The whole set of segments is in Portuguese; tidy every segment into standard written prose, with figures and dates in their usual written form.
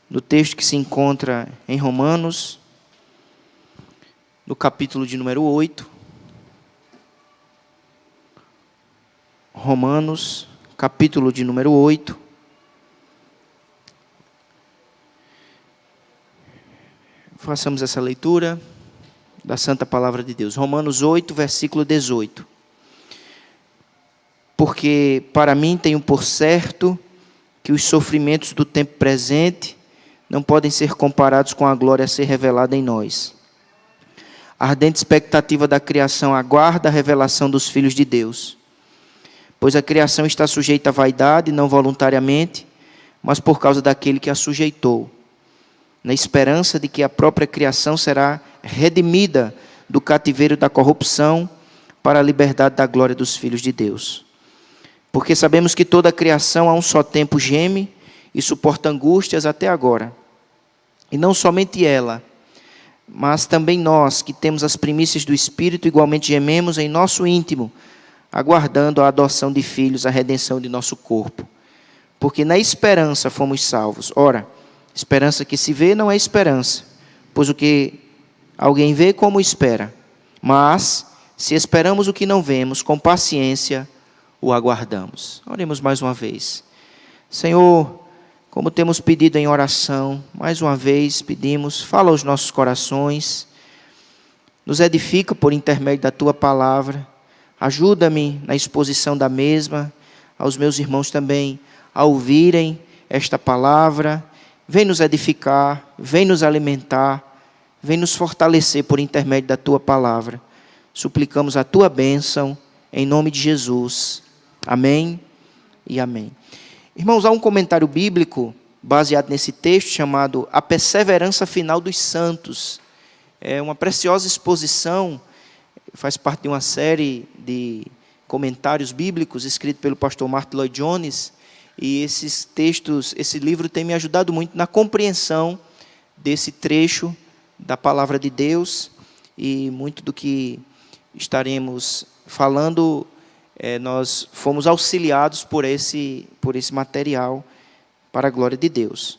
no texto que se encontra em Romanos, no capítulo de número 8. Romanos, capítulo de número 8. Façamos essa leitura da Santa Palavra de Deus. Romanos 8, versículo 18. Porque para mim tenho por certo que os sofrimentos do tempo presente não podem ser comparados com a glória a ser revelada em nós. A ardente expectativa da criação aguarda a revelação dos filhos de Deus. Pois a criação está sujeita à vaidade, não voluntariamente, mas por causa daquele que a sujeitou, na esperança de que a própria criação será redimida do cativeiro da corrupção para a liberdade da glória dos filhos de Deus. Porque sabemos que toda a criação a um só tempo geme e suporta angústias até agora. E não somente ela, mas também nós, que temos as primícias do Espírito, igualmente gememos em nosso íntimo, aguardando a adoção de filhos, a redenção de nosso corpo. Porque na esperança fomos salvos. Ora, esperança que se vê não é esperança, pois o que alguém vê, como espera. Mas, se esperamos o que não vemos, com paciência o aguardamos. Oremos mais uma vez. Senhor, como temos pedido em oração, mais uma vez pedimos, fala aos nossos corações, nos edifica por intermédio da Tua Palavra, ajuda-me na exposição da mesma, aos meus irmãos também, a ouvirem esta palavra. Vem nos edificar, vem nos alimentar, vem nos fortalecer por intermédio da Tua Palavra. Suplicamos a Tua bênção, em nome de Jesus. Amém e amém. Irmãos, há um comentário bíblico baseado nesse texto chamado A Perseverança Final dos Santos. É uma preciosa exposição, faz parte de uma série de comentários bíblicos escrito pelo pastor Martyn Lloyd-Jones. E esses textos, esse livro tem me ajudado muito na compreensão desse trecho da Palavra de Deus. E muito do que estaremos falando, nós fomos auxiliados por esse material para a glória de Deus.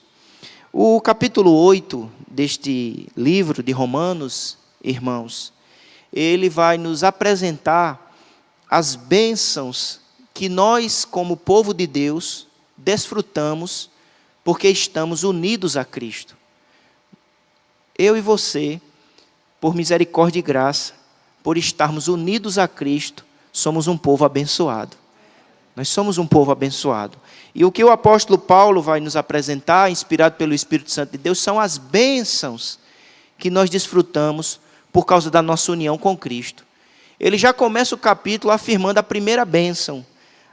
O capítulo 8 deste livro de Romanos, irmãos, ele vai nos apresentar as bênçãos que nós, como povo de Deus, desfrutamos porque estamos unidos a Cristo. Eu e você, por misericórdia e graça, por estarmos unidos a Cristo, somos um povo abençoado. Nós somos um povo abençoado. E o que o apóstolo Paulo vai nos apresentar, inspirado pelo Espírito Santo de Deus, são as bênçãos que nós desfrutamos por causa da nossa união com Cristo. Ele já começa o capítulo afirmando a primeira bênção,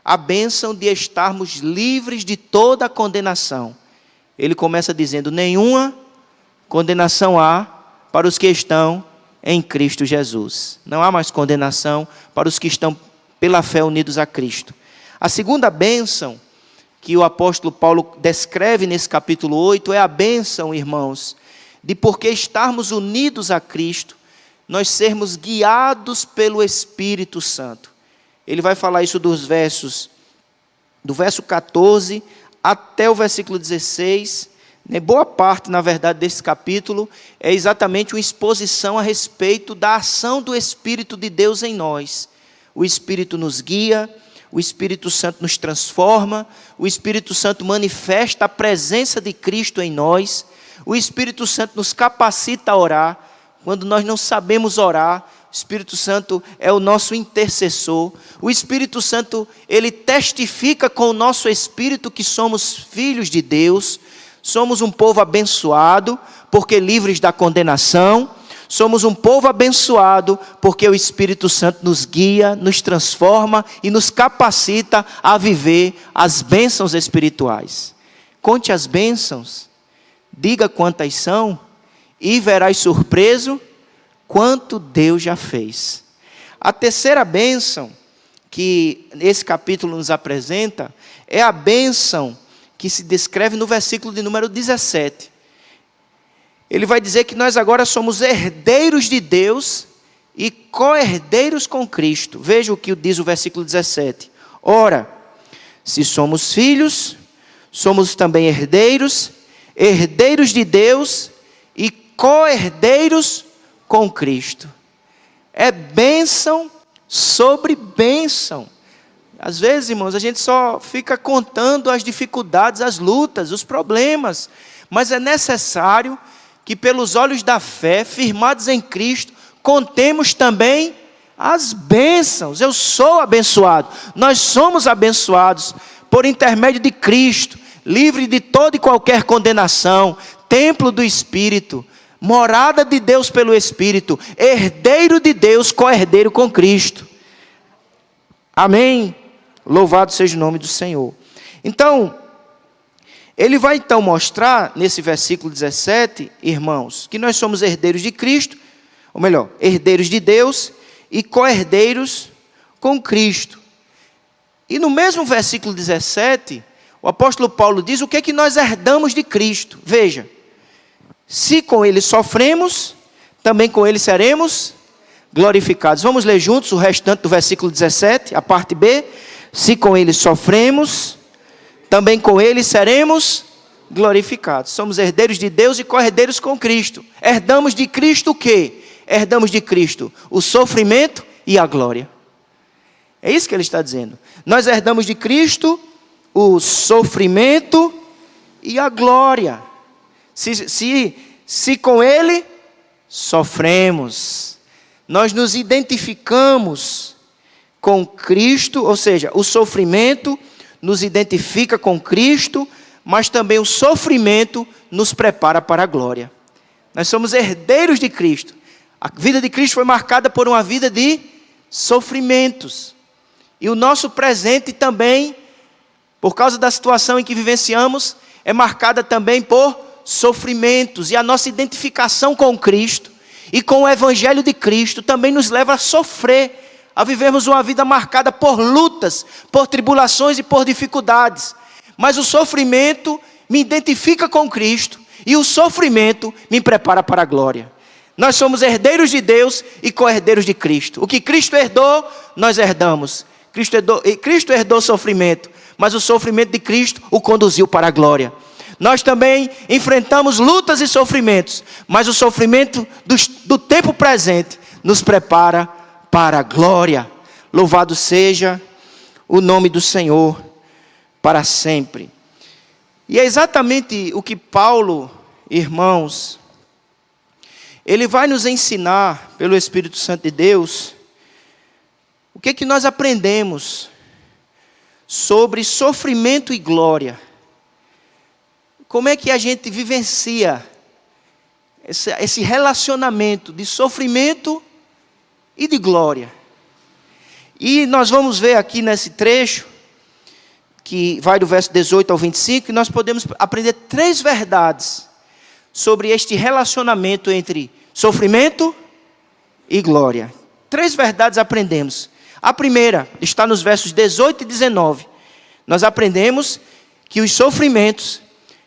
a bênção de estarmos livres de toda a condenação. Ele começa dizendo: nenhuma condenação há para os que estão em Cristo Jesus. Não há mais condenação para os que estão pela fé unidos a Cristo. A segunda bênção que o apóstolo Paulo descreve nesse capítulo 8 é a bênção, irmãos, de porque estarmos unidos a Cristo, nós sermos guiados pelo Espírito Santo. Ele vai falar isso do verso 14 até o versículo 16. Boa parte, na verdade, desse capítulo é exatamente uma exposição a respeito da ação do Espírito de Deus em nós. O Espírito nos guia, o Espírito Santo nos transforma, o Espírito Santo manifesta a presença de Cristo em nós, o Espírito Santo nos capacita a orar. Quando nós não sabemos orar, o Espírito Santo é o nosso intercessor. O Espírito Santo, ele testifica com o nosso espírito que somos filhos de Deus. Somos um povo abençoado, porque livres da condenação. Somos um povo abençoado, porque o Espírito Santo nos guia, nos transforma e nos capacita a viver as bênçãos espirituais. Conte as bênçãos, diga quantas são, e verás surpreso quanto Deus já fez. A terceira bênção que esse capítulo nos apresenta é a bênção que se descreve no versículo de número 17. Ele vai dizer que nós agora somos herdeiros de Deus e co-herdeiros com Cristo. Veja o que diz o versículo 17. Ora, se somos filhos, somos também herdeiros, herdeiros de Deus e co-herdeiros com Cristo. É bênção sobre bênção. Às vezes, irmãos, a gente só fica contando as dificuldades, as lutas, os problemas. Mas é necessário que pelos olhos da fé, firmados em Cristo, contemos também as bênçãos. Eu sou abençoado. Nós somos abençoados por intermédio de Cristo, livre de toda e qualquer condenação, templo do Espírito, morada de Deus pelo Espírito, herdeiro de Deus, co-herdeiro com Cristo. Amém? Louvado seja o nome do Senhor. Então, ele vai então mostrar, nesse versículo 17, irmãos, que nós somos herdeiros de Cristo, ou melhor, herdeiros de Deus e co-herdeiros com Cristo. E no mesmo versículo 17, o apóstolo Paulo diz o que é que nós herdamos de Cristo. Veja, se com ele sofremos, também com ele seremos glorificados. Vamos ler juntos o restante do versículo 17, a parte B. Se com ele sofremos, também com ele seremos glorificados. Somos herdeiros de Deus e co-herdeiros com Cristo. Herdamos de Cristo o quê? Herdamos de Cristo o sofrimento e a glória. É isso que ele está dizendo. Nós herdamos de Cristo o sofrimento e a glória. Se com ele sofremos, nós nos identificamos com Cristo, ou seja, o sofrimento nos identifica com Cristo, mas também o sofrimento nos prepara para a glória. Nós somos herdeiros de Cristo. A vida de Cristo foi marcada por uma vida de sofrimentos. E o nosso presente também, por causa da situação em que vivenciamos, é marcada também por sofrimentos. E a nossa identificação com Cristo e com o Evangelho de Cristo também nos leva a sofrer, a vivermos uma vida marcada por lutas, por tribulações e por dificuldades. Mas o sofrimento me identifica com Cristo e o sofrimento me prepara para a glória. Nós somos herdeiros de Deus e co-herdeiros de Cristo. O que Cristo herdou, nós herdamos. Cristo herdou sofrimento, mas o sofrimento de Cristo o conduziu para a glória. Nós também enfrentamos lutas e sofrimentos, mas o sofrimento do tempo presente nos prepara para a glória. Louvado seja o nome do Senhor para sempre. E é exatamente o que Paulo, irmãos, ele vai nos ensinar pelo Espírito Santo de Deus, o que é que nós aprendemos sobre sofrimento e glória. Como é que a gente vivencia esse relacionamento de sofrimento e de glória. E nós vamos ver aqui nesse trecho, que vai do verso 18 ao 25, que nós podemos aprender 3 verdades sobre este relacionamento entre sofrimento e glória. 3 verdades aprendemos. A primeira está nos versos 18 e 19. Nós aprendemos que os sofrimentos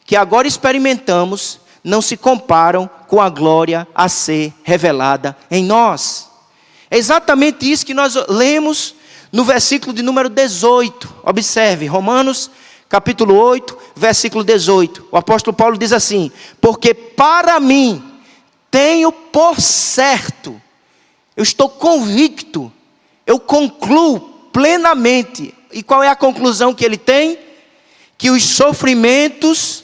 que agora experimentamos não se comparam com a glória a ser revelada em nós. É exatamente isso que nós lemos no versículo de número 18. Observe, Romanos capítulo 8, versículo 18. O apóstolo Paulo diz assim: porque para mim tenho por certo, eu estou convicto, eu concluo plenamente. E qual é a conclusão que ele tem? Que os sofrimentos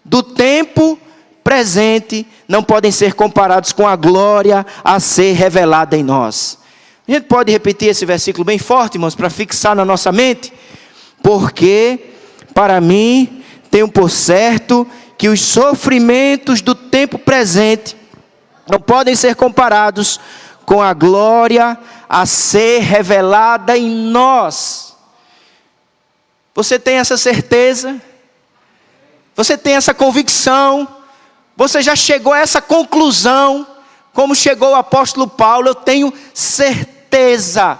do tempo presente não podem ser comparados com a glória a ser revelada em nós. A gente pode repetir esse versículo bem forte, irmãos, para fixar na nossa mente? Porque para mim tenho por certo que os sofrimentos do tempo presente não podem ser comparados com a glória a ser revelada em nós. Você tem essa certeza? Você tem essa convicção? Você já chegou a essa conclusão? Como chegou o apóstolo Paulo? Eu tenho certeza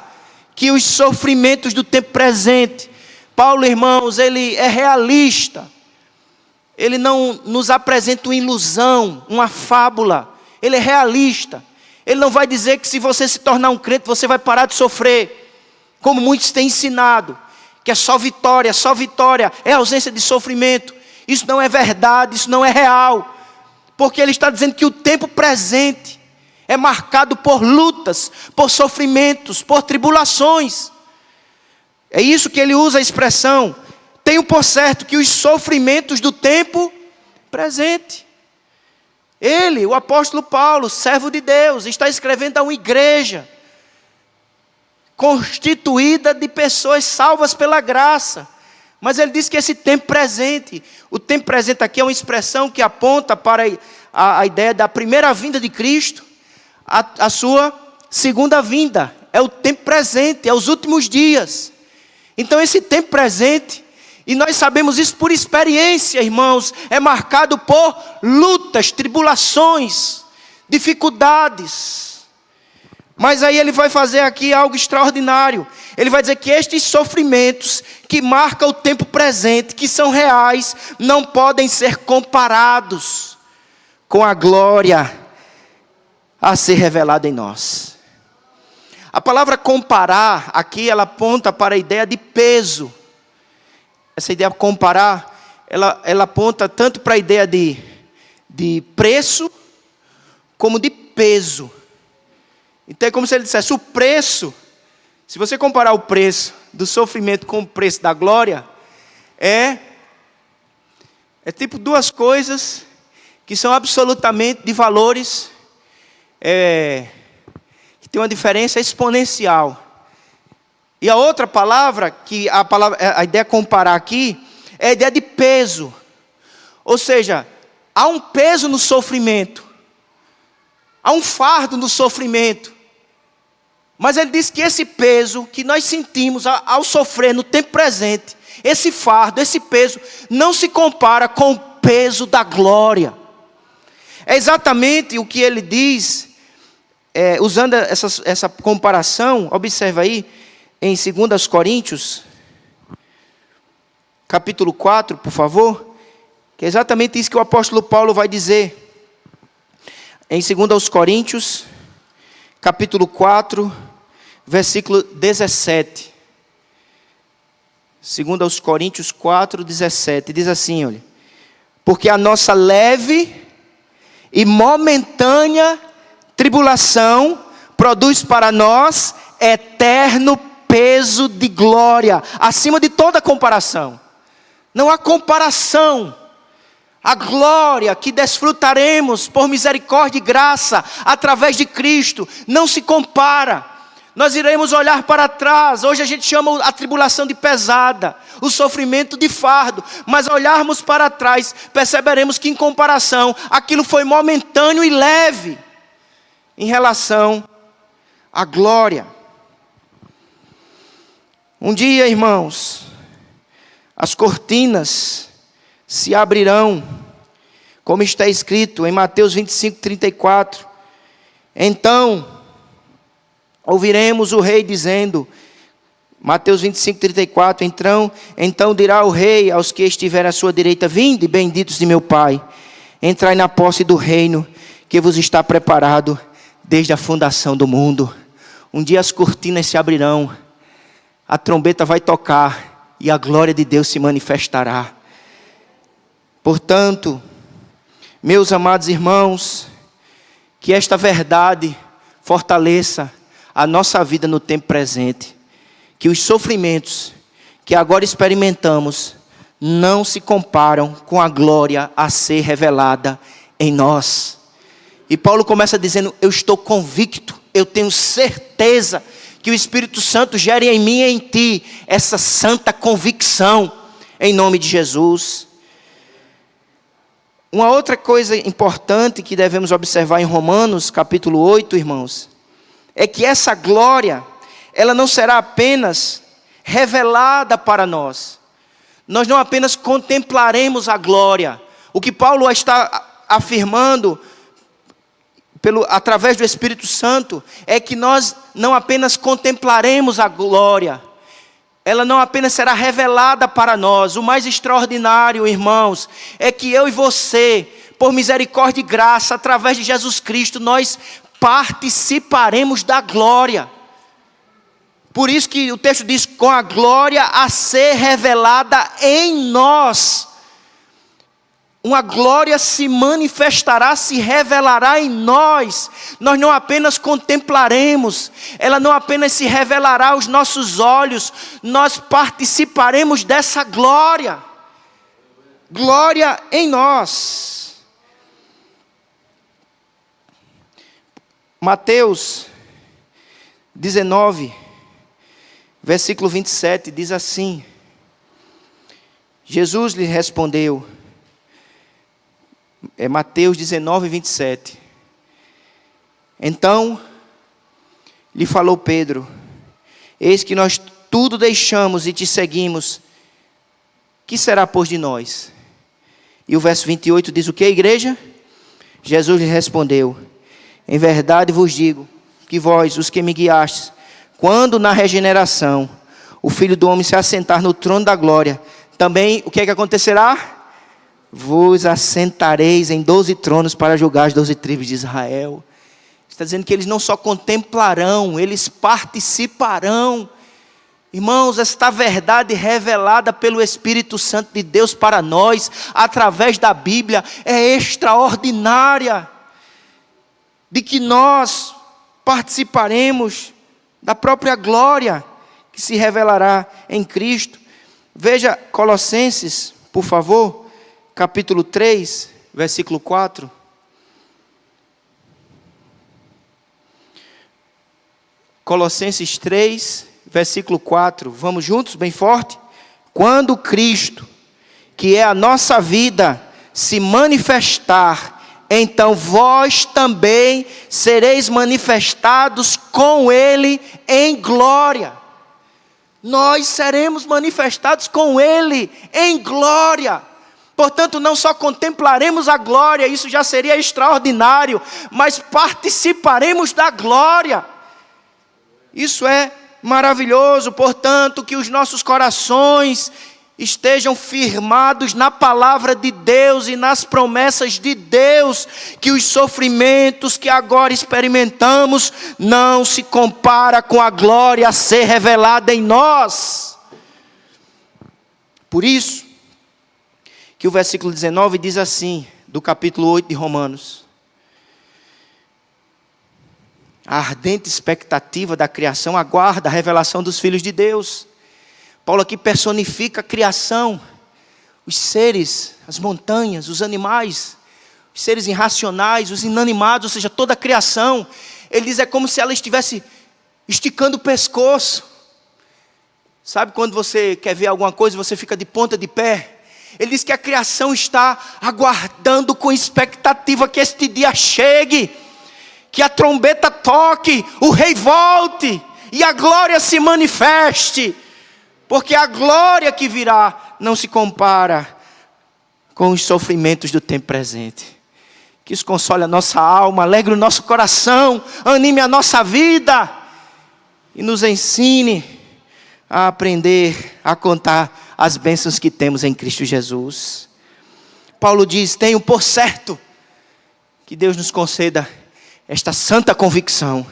que os sofrimentos do tempo presente, Paulo, irmãos, ele é realista. Ele não nos apresenta uma ilusão, uma fábula. Ele é realista. Ele não vai dizer que se você se tornar um crente, você vai parar de sofrer, como muitos têm ensinado, que é só vitória, é ausência de sofrimento. isso não é verdade, isso não é real. Porque ele está dizendo que o tempo presente é marcado por lutas, por sofrimentos, por tribulações. É isso que ele usa a expressão. Tenho por certo que os sofrimentos do tempo presente. Ele, o apóstolo Paulo, servo de Deus, está escrevendo a uma igreja constituída de pessoas salvas pela graça. Mas ele diz que esse tempo presente, o tempo presente aqui é uma expressão que aponta para a ideia da primeira vinda de Cristo, a sua segunda vinda. É o tempo presente, é os últimos dias. Então esse tempo presente, e nós sabemos isso por experiência, irmãos, é marcado por lutas, tribulações, dificuldades. Mas aí ele vai fazer aqui algo extraordinário. Ele vai dizer que estes sofrimentos que marcam o tempo presente, que são reais, não podem ser comparados com a glória a ser revelada em nós. A palavra comparar aqui, ela aponta para a ideia de peso. Essa ideia de comparar, ela aponta tanto para a ideia de preço, como de peso. Então é como se ele dissesse, o preço, se você comparar o preço do sofrimento com o preço da glória, é tipo duas coisas que são absolutamente de valores, que tem uma diferença exponencial. E a outra palavra, a ideia de comparar aqui, é a ideia de peso. Ou seja, há um peso no sofrimento, há um fardo no sofrimento. Mas ele diz que esse peso que nós sentimos ao sofrer no tempo presente, esse fardo, esse peso, não se compara com o peso da glória. É exatamente o que ele diz, usando essa comparação, observa aí, em 2 Coríntios, capítulo 4, por favor, que é exatamente isso que o apóstolo Paulo vai dizer. Em 2 Coríntios, capítulo 4, versículo 17. 2 Coríntios 4, 17. Diz assim, olha. Porque a nossa leve e momentânea tribulação produz para nós eterno peso de glória, acima de toda comparação. Não há comparação. A glória que desfrutaremos por misericórdia e graça através de Cristo não se compara. Nós iremos olhar para trás. Hoje a gente chama a tribulação de pesada, o sofrimento de fardo. Mas ao olharmos para trás, perceberemos que em comparação, aquilo foi momentâneo e leve em relação à glória. Um dia, irmãos, as cortinas se abrirão, como está escrito em Mateus 25, 34. Então, ouviremos o rei dizendo, Mateus 25, 34, então dirá o rei aos que estiverem à sua direita, vinde, benditos de meu Pai, entrai na posse do reino que vos está preparado desde a fundação do mundo. Um dia as cortinas se abrirão, a trombeta vai tocar e a glória de Deus se manifestará. Portanto, meus amados irmãos, que esta verdade fortaleça a nossa vida no tempo presente. Que os sofrimentos que agora experimentamos não se comparam com a glória a ser revelada em nós. E Paulo começa dizendo, eu estou convicto, eu tenho certeza que o Espírito Santo gere em mim e em ti essa santa convicção, em nome de Jesus. Uma outra coisa importante que devemos observar em Romanos, capítulo 8, irmãos, é que essa glória, ela não será apenas revelada para nós. Nós não apenas contemplaremos a glória. O que Paulo está afirmando, através do Espírito Santo, é que nós não apenas contemplaremos a glória, ela não apenas será revelada para nós. O mais extraordinário, irmãos, é que eu e você, por misericórdia e graça, através de Jesus Cristo, nós participaremos da glória. Por isso que o texto diz, com a glória a ser revelada em nós. uma glória se manifestará, se revelará em nós. Nós não apenas contemplaremos, ela não apenas se revelará aos nossos olhos, nós participaremos dessa glória. Glória em nós. Mateus 19, versículo 27, diz assim: Jesus lhe respondeu, Mateus 19, 27. Então lhe falou Pedro: eis que nós tudo deixamos e te seguimos, que será pois de nós? E o verso 28 diz o que, igreja? Jesus lhe respondeu: em verdade vos digo, que vós, os que me guiastes, quando na regeneração o Filho do Homem se assentar no trono da glória, também o que é que acontecerá? Vos assentareis em 12 tronos para julgar as 12 tribos de Israel. Está dizendo que eles não só contemplarão, eles participarão. Irmãos, esta verdade revelada pelo Espírito Santo de Deus para nós, através da Bíblia, é extraordinária. De que nós participaremos da própria glória que se revelará em Cristo. Veja Colossenses, por favor, capítulo 3, versículo 4. Colossenses 3, versículo 4. Vamos juntos, bem forte? Quando Cristo, que é a nossa vida, se manifestar, então vós também sereis manifestados com Ele em glória. Nós seremos manifestados com Ele em glória. Portanto, não só contemplaremos a glória, isso já seria extraordinário, mas participaremos da glória. Isso é maravilhoso. Portanto, que os nossos corações estejam firmados na palavra de Deus e nas promessas de Deus, que os sofrimentos que agora experimentamos não se compara com a glória a ser revelada em nós. Por isso, que o versículo 19 diz assim, do capítulo 8 de Romanos: a ardente expectativa da criação aguarda a revelação dos filhos de Deus. Paulo aqui personifica a criação, os seres, as montanhas, os animais, os seres irracionais, os inanimados, ou seja, toda a criação. Ele diz, é como se ela estivesse esticando o pescoço. Sabe quando você quer ver alguma coisa e você fica de ponta de pé? Ele diz que a criação está aguardando com expectativa que este dia chegue, que a trombeta toque, o rei volte e a glória se manifeste. Porque a glória que virá não se compara com os sofrimentos do tempo presente. Que isso console a nossa alma, alegre o nosso coração, anime a nossa vida e nos ensine a aprender a contar as bênçãos que temos em Cristo Jesus. Paulo diz, tenho por certo que Deus nos conceda esta santa convicção.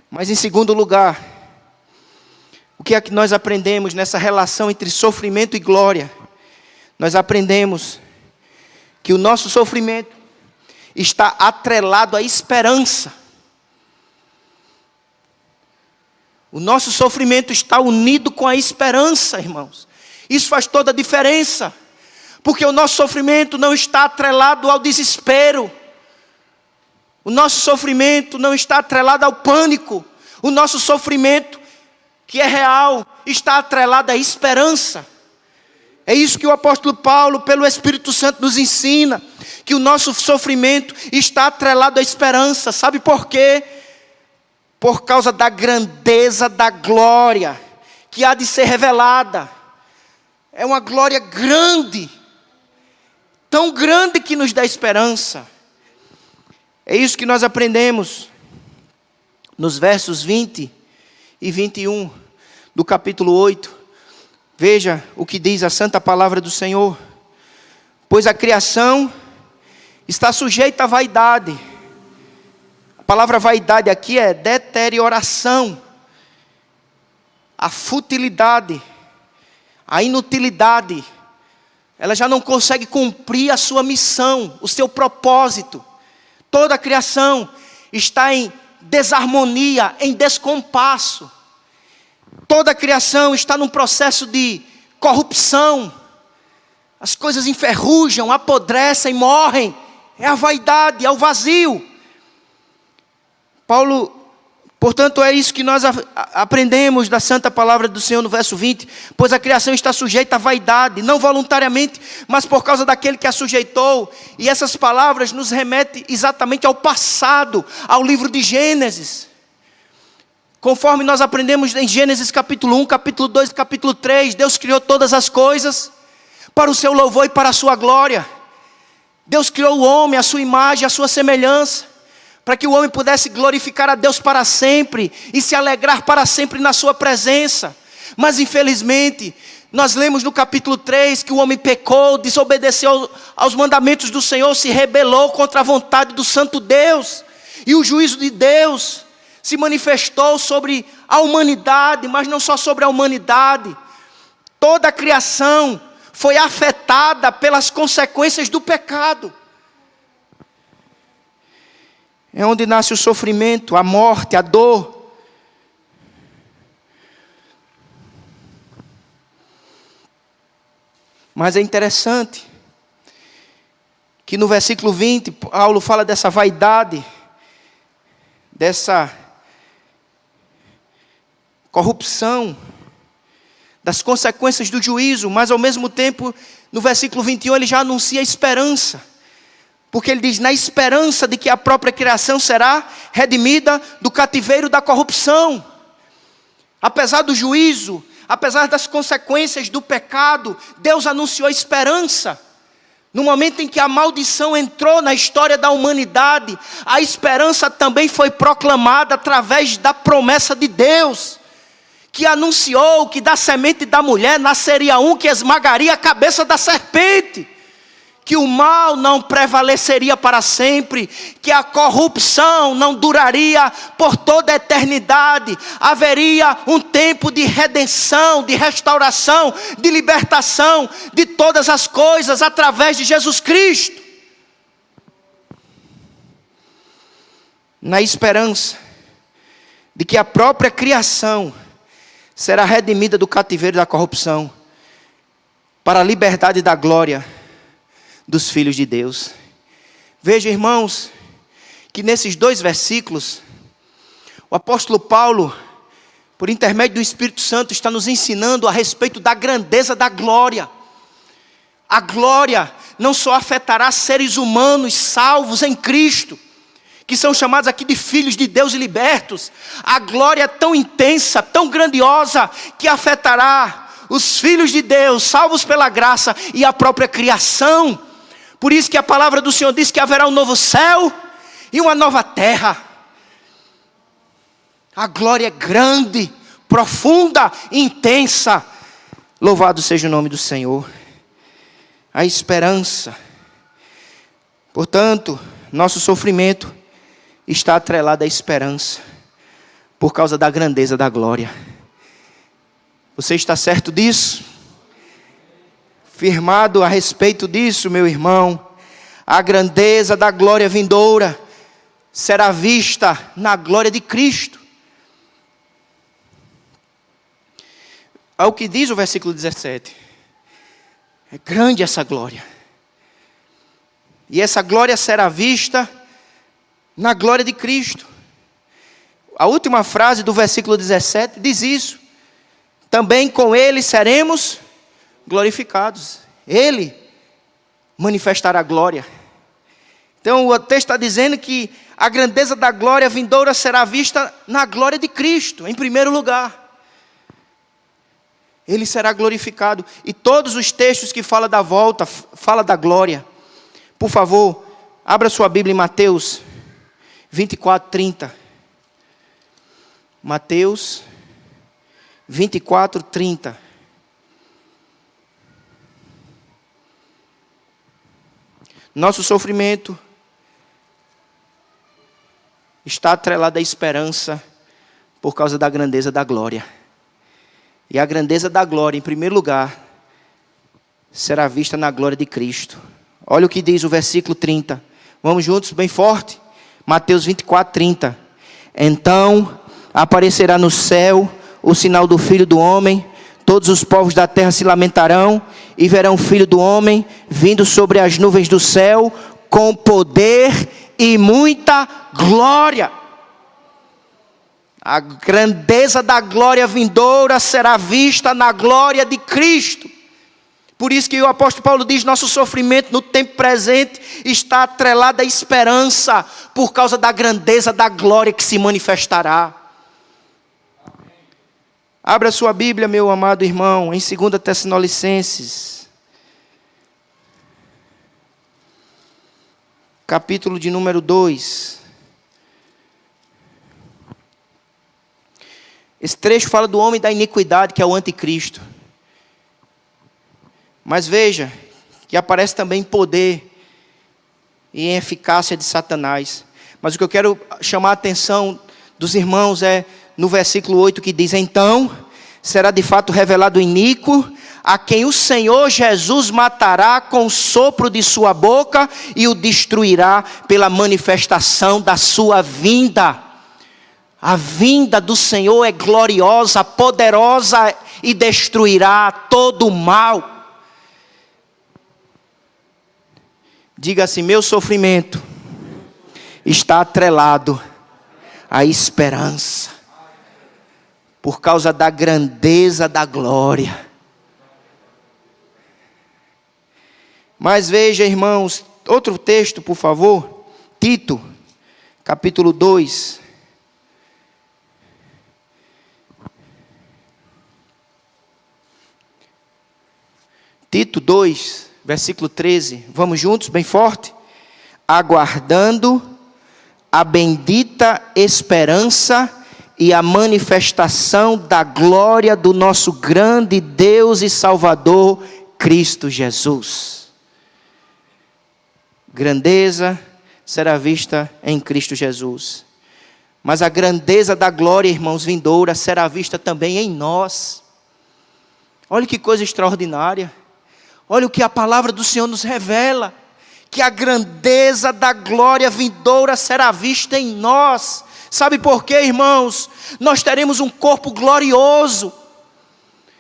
Mas em segundo lugar, o que é que nós aprendemos nessa relação entre sofrimento e glória? Nós aprendemos que o nosso sofrimento está atrelado à esperança. O nosso sofrimento está unido com a esperança, irmãos. Isso faz toda a diferença. Porque o nosso sofrimento não está atrelado ao desespero. O nosso sofrimento não está atrelado ao pânico. O nosso sofrimento, que é real, está atrelado à esperança. É isso que o apóstolo Paulo, pelo Espírito Santo, nos ensina. Que o nosso sofrimento está atrelado à esperança. Sabe por quê? Por causa da grandeza da glória que há de ser revelada. É uma glória grande. Tão grande que nos dá esperança. É isso que nós aprendemos nos versos 20 e 21 do capítulo 8. Veja o que diz a santa palavra do Senhor. Pois a criação está sujeita à vaidade. A palavra vaidade aqui é deterioração, a futilidade, a inutilidade ela já não consegue cumprir a sua missão, o seu propósito. Toda a criação está em desarmonia, em descompasso. Toda a criação está num processo de corrupção. As coisas enferrujam, apodrecem, morrem. É a vaidade, é o vazio. Portanto, é isso que nós aprendemos da santa palavra do Senhor no verso 20. Pois a criação está sujeita à vaidade, não voluntariamente, mas por causa daquele que a sujeitou. E essas palavras nos remetem exatamente ao passado, ao livro de Gênesis. Conforme nós aprendemos em Gênesis capítulo 1, capítulo 2 e capítulo 3, Deus criou todas as coisas para o seu louvor e para a sua glória. Deus criou o homem, a sua imagem, a sua semelhança, para que o homem pudesse glorificar a Deus para sempre e se alegrar para sempre na sua presença. Mas infelizmente, nós lemos no capítulo 3 que o homem pecou, desobedeceu aos mandamentos do Senhor, se rebelou contra a vontade do santo Deus. E o juízo de Deus se manifestou sobre a humanidade, mas não só sobre a humanidade. Toda a criação foi afetada pelas consequências do pecado. É onde nasce o sofrimento, a morte, a dor. Mas é interessante que no versículo 20, Paulo fala dessa vaidade, dessa corrupção, das consequências do juízo, mas ao mesmo tempo, no versículo 21, ele já anuncia a esperança. Porque ele diz, na esperança de que a própria criação será redimida do cativeiro da corrupção. Apesar do juízo, apesar das consequências do pecado, Deus anunciou esperança. No momento em que a maldição entrou na história da humanidade, a esperança também foi proclamada através da promessa de Deus, que anunciou que da semente da mulher nasceria um que esmagaria a cabeça da serpente. Que o mal não prevaleceria para sempre, que a corrupção não duraria por toda a eternidade, haveria um tempo de redenção, de restauração, de libertação de todas as coisas através de Jesus Cristo. Na esperança de que a própria criação será redimida do cativeiro da corrupção, para a liberdade da glória dos filhos de Deus. Veja, irmãos, que nesses 2 versículos, o apóstolo Paulo, por intermédio do Espírito Santo, está nos ensinando a respeito da grandeza da glória. A glória não só afetará seres humanos salvos em Cristo, que são chamados aqui de filhos de Deus e libertos. A glória é tão intensa, tão grandiosa, que afetará os filhos de Deus, salvos pela graça, e a própria criação. Por isso que a palavra do Senhor diz que haverá um novo céu e uma nova terra. A glória é grande, profunda, intensa. Louvado seja o nome do Senhor. A esperança. Portanto, nosso sofrimento está atrelado à esperança, por causa da grandeza da glória. Você está certo disso? Firmado a respeito disso, meu irmão, a grandeza da glória vindoura será vista na glória de Cristo. É o que diz o versículo 17. É grande essa glória. E essa glória será vista na glória de Cristo. A última frase do versículo 17 diz isso. Também com Ele seremos glorificados. Ele manifestará a glória. Então o texto está dizendo que a grandeza da glória vindoura será vista na glória de Cristo, em primeiro lugar. Ele será glorificado. E todos os textos que falam da volta, falam da glória. Por favor, abra sua Bíblia em Mateus 24, 30. Mateus 24, 30. Nosso sofrimento está atrelado à esperança por causa da grandeza da glória. E a grandeza da glória, em primeiro lugar, será vista na glória de Cristo. Olha o que diz o versículo 30. Vamos juntos, bem forte. Mateus 24, 30. Então aparecerá no céu o sinal do Filho do Homem. Todos os povos da terra se lamentarão e verão o Filho do Homem vindo sobre as nuvens do céu com poder e muita glória. A grandeza da glória vindoura será vista na glória de Cristo. Por isso que o apóstolo Paulo diz: nosso sofrimento no tempo presente está atrelado à esperança, por causa da grandeza da glória que se manifestará. Abra sua Bíblia, meu amado irmão, em 2 Tessalonicenses, capítulo de número 2. Esse trecho fala do homem da iniquidade, que é o anticristo. Mas veja, que aparece também poder e em eficácia de Satanás. Mas o que eu quero chamar a atenção dos irmãos é no versículo 8 que diz: então será de fato revelado o iníquo, a quem o Senhor Jesus matará com o sopro de sua boca e o destruirá pela manifestação da sua vinda. A vinda do Senhor é gloriosa, poderosa e destruirá todo o mal. Diga assim: meu sofrimento está atrelado à esperança, por causa da grandeza da glória. Mas veja, irmãos, outro texto, por favor. Tito, capítulo 2. Tito 2, versículo 13. Vamos juntos, bem forte. Aguardando a bendita esperança e a manifestação da glória do nosso grande Deus e Salvador, Cristo Jesus. Grandeza será vista em Cristo Jesus. Mas a grandeza da glória, irmãos, vindoura, será vista também em nós. Olha que coisa extraordinária. Olha o que a palavra do Senhor nos revela. Que a grandeza da glória vindoura será vista em nós. Sabe por quê, irmãos? Nós teremos um corpo glorioso,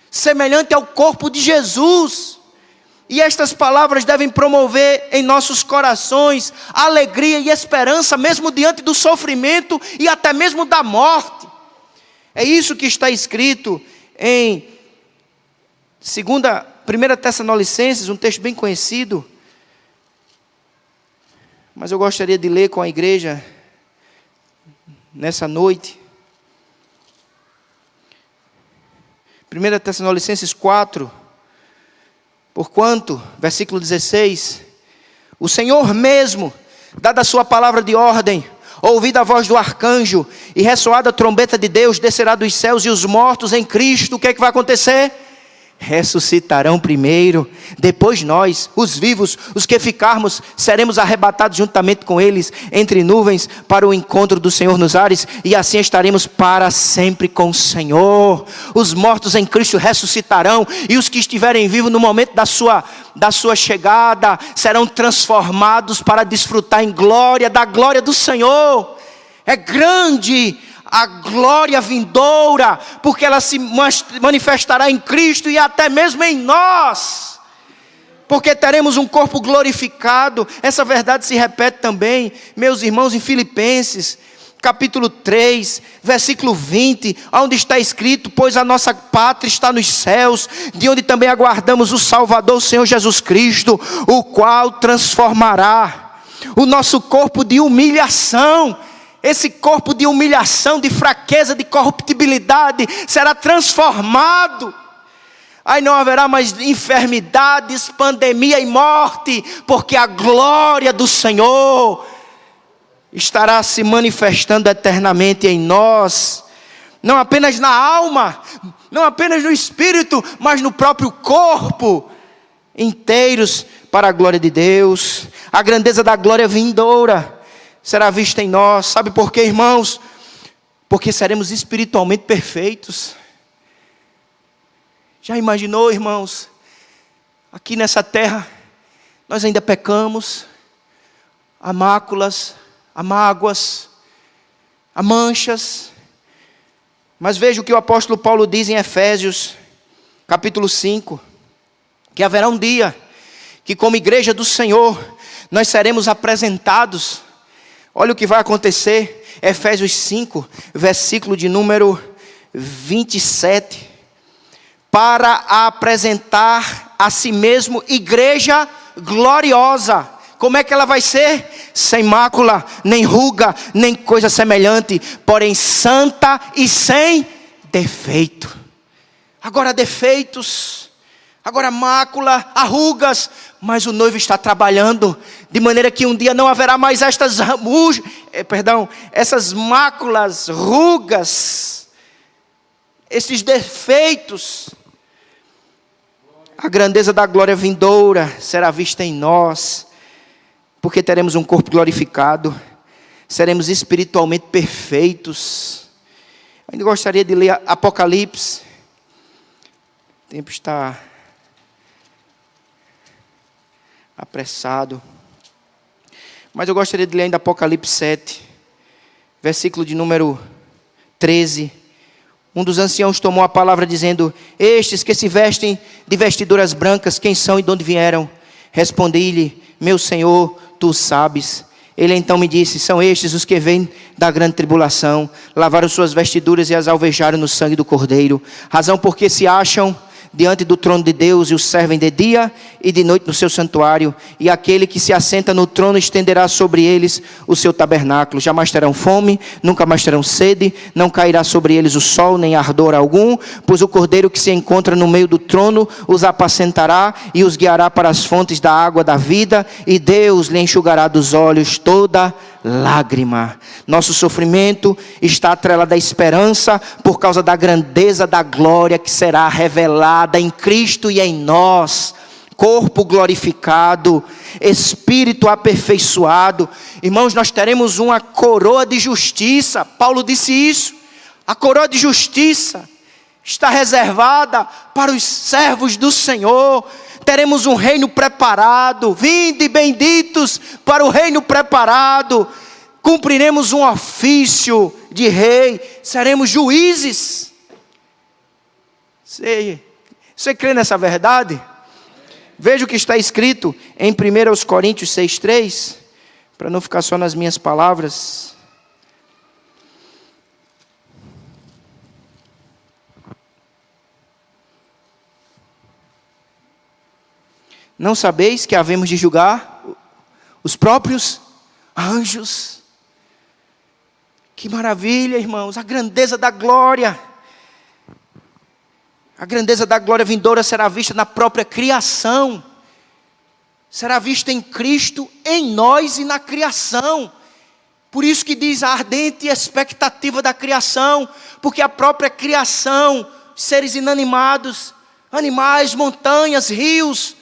semelhante ao corpo de Jesus. E estas palavras devem promover em nossos corações alegria e esperança, mesmo diante do sofrimento e até mesmo da morte. É isso que está escrito em 1 Tessalonicenses, um texto bem conhecido, mas eu gostaria de ler com a igreja nessa noite. 1 Tessalonicenses 4, porquanto, versículo 16, o Senhor mesmo, dada a sua palavra de ordem, ouvida a voz do arcanjo e ressoada a trombeta de Deus, descerá dos céus, e os mortos em Cristo, o que é que vai acontecer? Ressuscitarão primeiro, depois nós, os vivos, os que ficarmos, seremos arrebatados juntamente com eles, entre nuvens, para o encontro do Senhor nos ares, e assim estaremos para sempre com o Senhor. Os mortos em Cristo ressuscitarão, e os que estiverem vivos no momento da sua chegada, serão transformados para desfrutar em glória, da glória do Senhor. É grande a glória vindoura, porque ela se manifestará em Cristo e até mesmo em nós, porque teremos um corpo glorificado. Essa verdade se repete também, meus irmãos, em Filipenses, capítulo 3, versículo 20, onde está escrito: pois a nossa pátria está nos céus, de onde também aguardamos o Salvador, o Senhor Jesus Cristo, o qual transformará o nosso corpo de humilhação. Esse corpo de humilhação, de fraqueza, de corruptibilidade, será transformado. Aí não haverá mais enfermidades, pandemia e morte, porque a glória do Senhor estará se manifestando eternamente em nós. Não apenas na alma, não apenas no espírito, mas no próprio corpo. Inteiros para a glória de Deus. A grandeza da glória vindoura será vista em nós. Sabe por quê, irmãos? Porque seremos espiritualmente perfeitos. Já imaginou, irmãos? aqui nessa terra, nós ainda pecamos, há máculas, há mágoas, há manchas. Mas veja o que o apóstolo Paulo diz em Efésios, capítulo 5, que haverá um dia que, como igreja do Senhor, nós seremos apresentados. Olha o que vai acontecer, Efésios 5, versículo de número 27. Para apresentar a si mesmo igreja gloriosa. Como é que ela vai ser? Sem mácula, nem ruga, nem coisa semelhante, porém santa e sem defeito. Agora defeitos, agora mácula, rugas, mas o noivo está trabalhando, de maneira que um dia não haverá mais essas máculas, rugas, esses defeitos. A grandeza da glória vindoura será vista em nós, porque teremos um corpo glorificado, seremos espiritualmente perfeitos. Ainda gostaria de ler Apocalipse. O tempo está apressado. Mas eu gostaria de ler ainda Apocalipse 7, versículo de número 13. Um dos anciãos tomou a palavra dizendo: estes que se vestem de vestiduras brancas, quem são e de onde vieram? Respondi-lhe: meu Senhor, tu sabes. Ele então me disse: são estes os que vêm da grande tribulação, lavaram suas vestiduras e as alvejaram no sangue do Cordeiro, razão porque se acham diante do trono de Deus e o servem de dia e de noite no seu santuário, e aquele que se assenta no trono estenderá sobre eles o seu tabernáculo. Jamais terão fome, nunca mais terão sede, não cairá sobre eles o sol, nem ardor algum, pois o Cordeiro que se encontra no meio do trono os apacentará e os guiará para as fontes da água da vida, e Deus lhe enxugará dos olhos toda lágrima. Nosso sofrimento está atrelado à esperança por causa da grandeza da glória que será revelada em Cristo e em nós. Corpo glorificado, espírito aperfeiçoado. Irmãos, nós teremos uma coroa de justiça. Paulo disse isso. A coroa de justiça está reservada para os servos do Senhor. Teremos um reino preparado. Vinde benditos para o reino preparado. Cumpriremos um ofício de rei. Seremos juízes. Você crê nessa verdade? Veja o que está escrito em 1 Coríntios 6,3. Para não ficar só nas minhas palavras. Não sabeis que havemos de julgar os próprios anjos? Que maravilha, irmãos, a grandeza da glória. A grandeza da glória vindoura será vista na própria criação. Será vista em Cristo, em nós e na criação. Por isso que diz a ardente expectativa da criação. Porque a própria criação, seres inanimados, animais, montanhas, rios,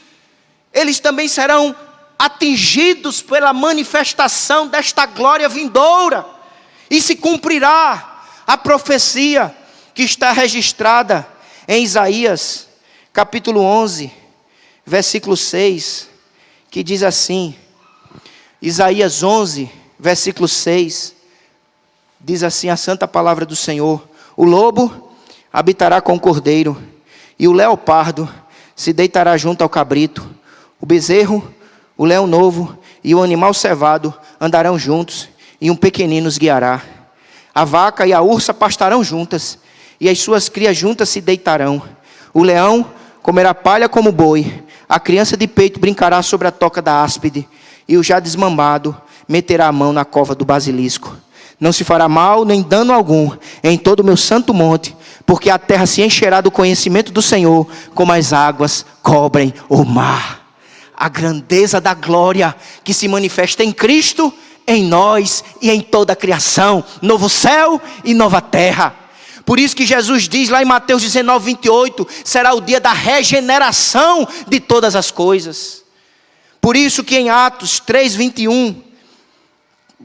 eles também serão atingidos pela manifestação desta glória vindoura. E se cumprirá a profecia que está registrada em Isaías, capítulo 11, versículo 6, que diz assim, Isaías 11, versículo 6, diz assim a santa palavra do Senhor: o lobo habitará com o cordeiro, e o leopardo se deitará junto ao cabrito, o bezerro, o leão novo e o animal cevado andarão juntos, e um pequenino os guiará. A vaca e a ursa pastarão juntas, e as suas crias juntas se deitarão. O leão comerá palha como boi, a criança de peito brincará sobre a toca da áspide, e o já desmamado meterá a mão na cova do basilisco. Não se fará mal nem dano algum em todo o meu santo monte, porque a terra se encherá do conhecimento do Senhor, como as águas cobrem o mar. A grandeza da glória que se manifesta em Cristo, em nós e em toda a criação. Novo céu e nova terra. Por isso que Jesus diz lá em Mateus 19, 28, será o dia da regeneração de todas as coisas. Por isso que em Atos 3, 21,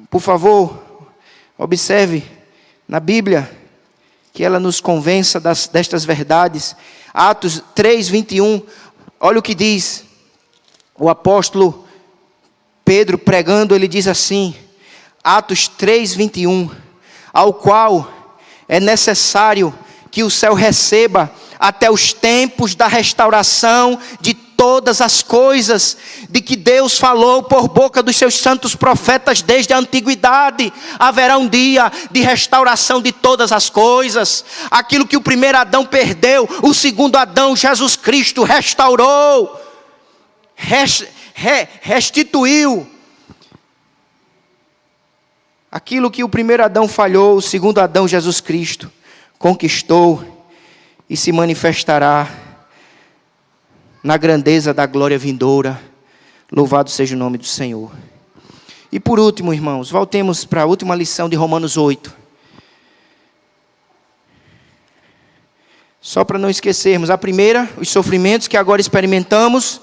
por favor, observe na Bíblia, que ela nos convença destas verdades. Atos 3, 21, olha o que diz: o apóstolo Pedro pregando, ele diz assim, Atos 3:21, ao qual é necessário que o céu receba até os tempos da restauração de todas as coisas, de que Deus falou por boca dos seus santos profetas desde a antiguidade. Haverá um dia de restauração de todas as coisas. Aquilo que o primeiro Adão perdeu, o segundo Adão, Jesus Cristo, restaurou, restituiu. Aquilo que o primeiro Adão falhou, o segundo Adão, Jesus Cristo, conquistou e se manifestará na grandeza da glória vindoura. Louvado seja o nome do Senhor. E por último, irmãos, voltemos para a última lição de Romanos 8. Só para não esquecermos, a primeira, os sofrimentos que agora experimentamos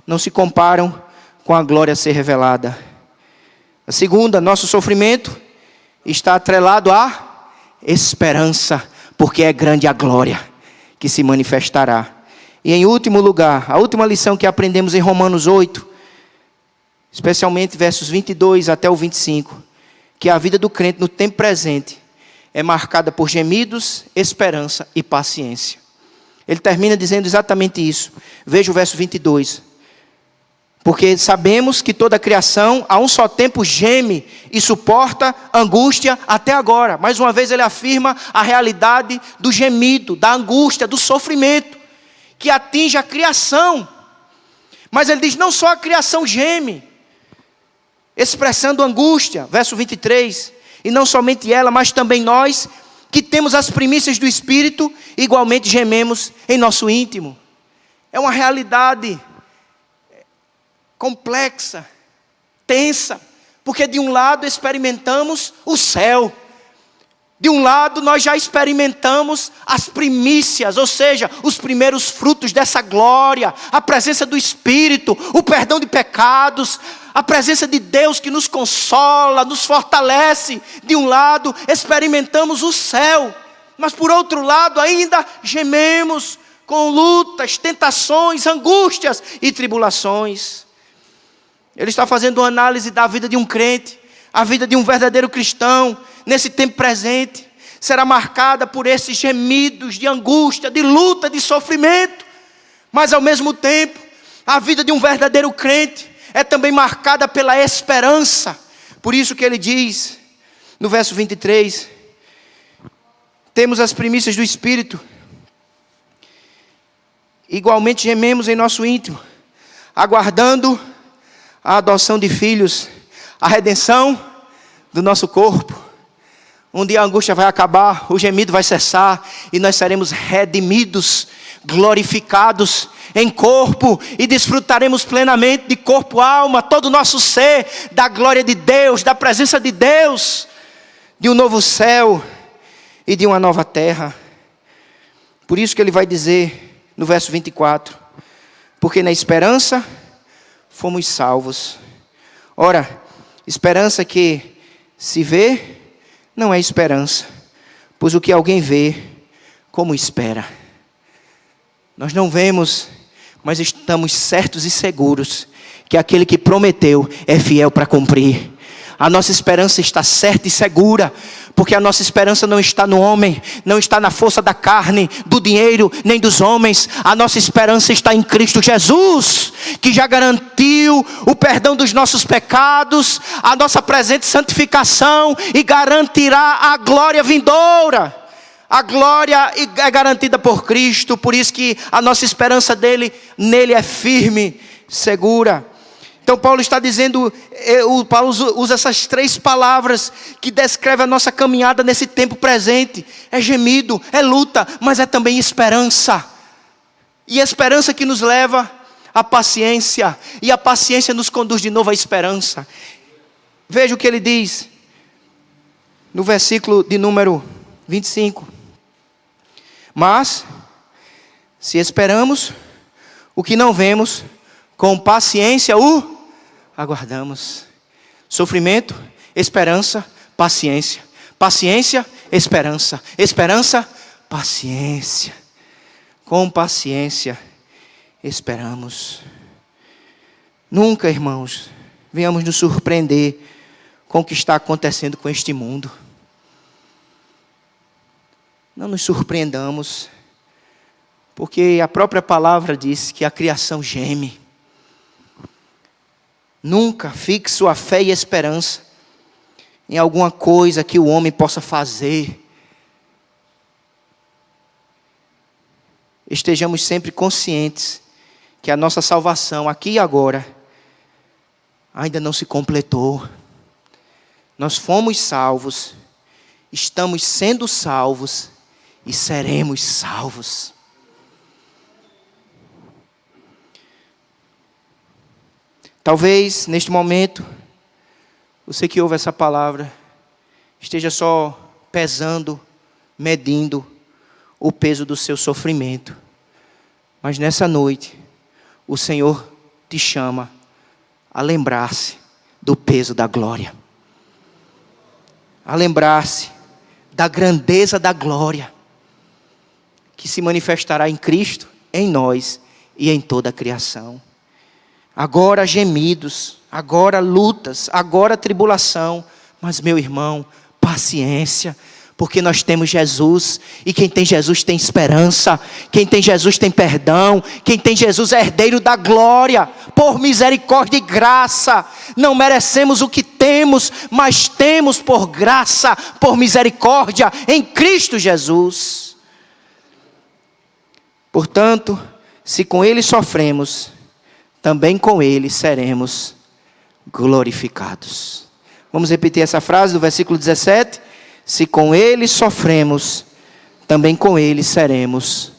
não se comparam com a glória a ser revelada. A segunda, nosso sofrimento está atrelado à esperança, porque é grande a glória que se manifestará. E em último lugar, a última lição que aprendemos em Romanos 8, especialmente versos 22 até o 25, que a vida do crente no tempo presente é marcada por gemidos, esperança e paciência. Ele termina dizendo exatamente isso. Veja o verso 22. Porque sabemos que toda a criação a um só tempo geme e suporta angústia até agora. Mais uma vez ele afirma a realidade do gemido, da angústia, do sofrimento, que atinge a criação. Mas ele diz, não só a criação geme, expressando angústia, verso 23, e não somente ela, mas também nós, que temos as primícias do Espírito, igualmente gememos em nosso íntimo. É uma realidade complexa, tensa, porque de um lado experimentamos o céu, de um lado nós já experimentamos as primícias, ou seja, os primeiros frutos dessa glória, a presença do Espírito, o perdão de pecados, a presença de Deus que nos consola, nos fortalece. De um lado experimentamos o céu, mas por outro lado ainda gememos com lutas, tentações, angústias e tribulações. Ele está fazendo uma análise da vida de um crente, a vida de um verdadeiro cristão, nesse tempo presente, será marcada por esses gemidos de angústia, de luta, de sofrimento. Mas ao mesmo tempo, a vida de um verdadeiro crente é também marcada pela esperança. Por isso que ele diz, no verso 23, temos as primícias do Espírito, igualmente gememos em nosso íntimo, aguardando a adoção de filhos, a redenção do nosso corpo. Um dia a angústia vai acabar, o gemido vai cessar e nós seremos redimidos, glorificados em corpo e desfrutaremos plenamente de corpo, alma, todo o nosso ser, da glória de Deus, da presença de Deus, de um novo céu e de uma nova terra. Por isso que ele vai dizer no verso 24, porque na esperança fomos salvos. Ora, esperança que se vê, não é esperança, pois o que alguém vê, como espera. Nós não vemos, mas estamos certos e seguros que aquele que prometeu é fiel para cumprir. A nossa esperança está certa e segura, porque a nossa esperança não está no homem, não está na força da carne, do dinheiro, nem dos homens. A nossa esperança está em Cristo Jesus, que já garantiu o perdão dos nossos pecados, a nossa presente santificação e garantirá a glória vindoura. A glória é garantida por Cristo, por isso que a nossa esperança nele é firme, segura. Então Paulo está dizendo, Paulo usa essas três palavras que descrevem a nossa caminhada nesse tempo presente. É gemido, é luta, mas é também esperança. E a esperança que nos leva à paciência, e a paciência nos conduz de novo à esperança. Veja o que ele diz no versículo de número 25. Mas, se esperamos o que não vemos, com paciência o aguardamos. Sofrimento, esperança, paciência. Paciência, esperança. Esperança, paciência. Com paciência esperamos. Nunca, irmãos, venhamos nos surpreender com o que está acontecendo com este mundo. Não nos surpreendamos, porque a própria palavra diz que a criação geme. Nunca fixe sua fé e esperança em alguma coisa que o homem possa fazer. Estejamos sempre conscientes que a nossa salvação aqui e agora ainda não se completou. Nós fomos salvos, estamos sendo salvos e seremos salvos. Talvez neste momento, você que ouve essa palavra, esteja só pesando, medindo o peso do seu sofrimento. Mas nessa noite, o Senhor te chama a lembrar-se do peso da glória. A lembrar-se da grandeza da glória que se manifestará em Cristo, em nós e em toda a criação. Agora gemidos, agora lutas, agora tribulação, mas meu irmão, paciência, porque nós temos Jesus, e quem tem Jesus tem esperança, quem tem Jesus tem perdão, quem tem Jesus é herdeiro da glória, por misericórdia e graça. Não merecemos o que temos, mas temos por graça, por misericórdia, em Cristo Jesus. Portanto, se com Ele sofremos, também com Ele seremos glorificados. Vamos repetir essa frase do versículo 17? Se com Ele sofremos, também com Ele seremos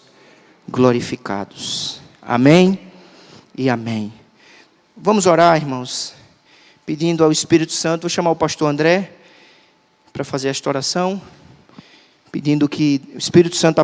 glorificados. Amém e amém. Vamos orar, irmãos, pedindo ao Espírito Santo. Vou chamar o pastor André para fazer esta oração, pedindo que o Espírito Santo